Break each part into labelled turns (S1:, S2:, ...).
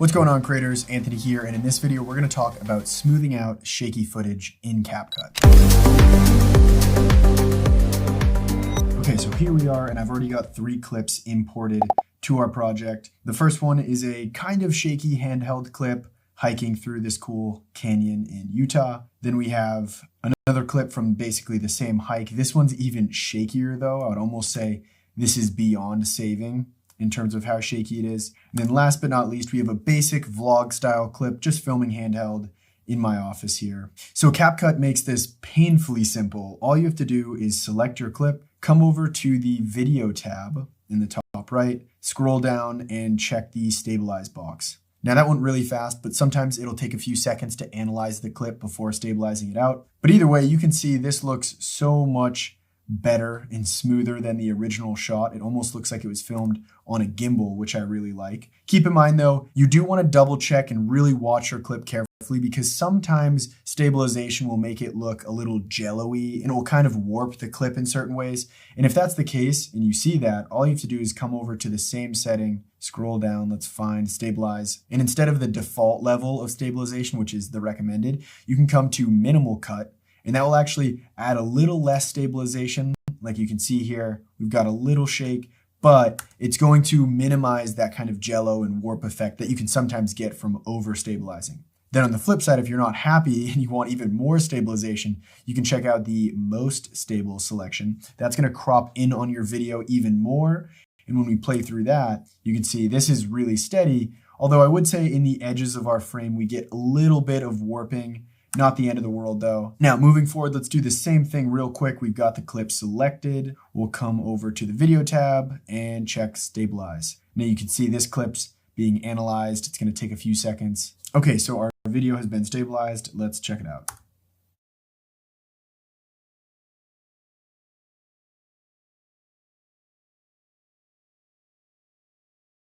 S1: What's going on, creators? Anthony here, and in this video we're going to talk about smoothing out shaky footage in CapCut. Okay, so here we are, and I've already got 3 clips imported to our project. The first one is a kind of shaky handheld clip hiking through this cool canyon in Utah. Then we have another clip from basically the same hike. This one's even shakier though. I would almost say this is beyond saving in terms of how shaky it is. And then last but not least, we have a basic vlog style clip, just filming handheld in my office here. So CapCut makes this painfully simple. All you have to do is select your clip, come over to the video tab in the top right, scroll down and check the stabilize box. Now that went really fast, but sometimes it'll take a few seconds to analyze the clip before stabilizing it out. But either way, you can see this looks so much better and smoother than the original shot. It almost looks like it was filmed on a gimbal, which I really like. Keep in mind though, you do want to double check and really watch your clip carefully because sometimes stabilization will make it look a little jello-y and it will kind of warp the clip in certain ways. And if that's the case and you see that, all you have to do is come over to the same setting, scroll down, let's find stabilize. And instead of the default level of stabilization, which is the recommended, you can come to minimal cut. And that will actually add a little less stabilization. Like you can see here, we've got a little shake, but it's going to minimize that kind of jello and warp effect that you can sometimes get from over stabilizing. Then on the flip side, if you're not happy and you want even more stabilization, you can check out the most stable selection. That's going to crop in on your video even more. And when we play through that, you can see this is really steady. Although I would say in the edges of our frame, we get a little bit of warping. Not the end of the world though. Now moving forward, let's do the same thing real quick. We've got the clip selected. We'll come over to the video tab and check stabilize. Now you can see this clip's being analyzed. It's going to take a few seconds. Okay, so our video has been stabilized. Let's check it out.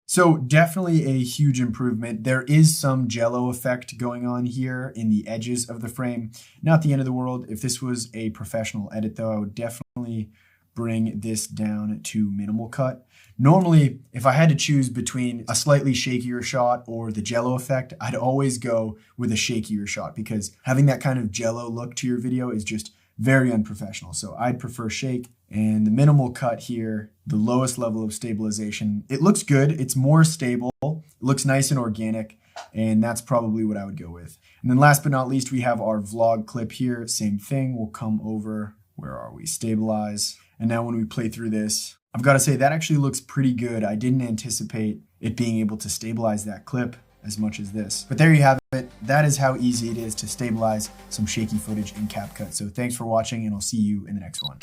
S1: So definitely a huge improvement. There is some jello effect going on here in the edges of the frame. Not the end of the world. If this was a professional edit though, I would definitely bring this down to minimal cut. Normally, if I had to choose between a slightly shakier shot or the jello effect, I'd always go with a shakier shot because having that kind of jello look to your video is just very unprofessional. So I'd prefer shake. And the minimal cut here, the lowest level of stabilization, it looks good. It's more stable. It looks nice and organic. And that's probably what I would go with. And then last but not least, we have our vlog clip here. Same thing. We'll come over. Where are we? Stabilize. And now when we play through this, I've got to say that actually looks pretty good. I didn't anticipate it being able to stabilize that clip as much as this. But there you have it. That is how easy it is to stabilize some shaky footage in CapCut. So thanks for watching, and I'll see you in the next one.